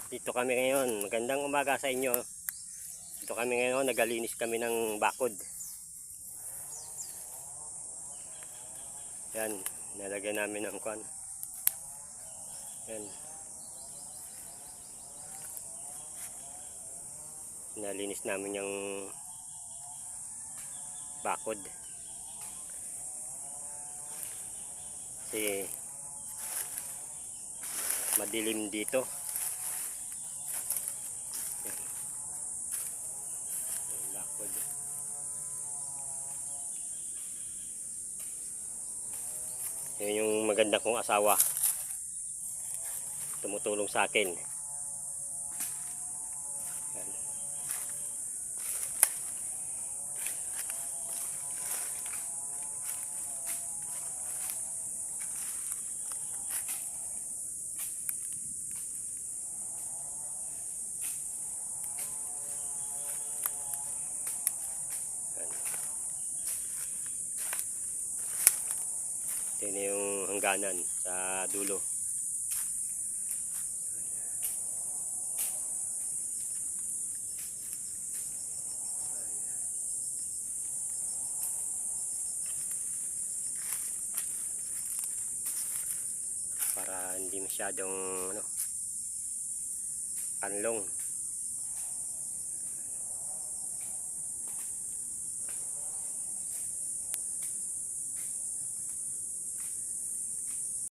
Dito kami ngayon. Magandang umaga sa inyo. Dito kami ngayon. Nagalinis kami ng bakod. Yan. Nalagyan namin ng kwan. Yan. Nalinis namin yung bakod. Kasi madilim dito. Bakod. Yan yung maganda kong asawa. Tumutulong sa akin. Yan. Ito na yung hangganan sa dulo. Para hindi masyadong panlong.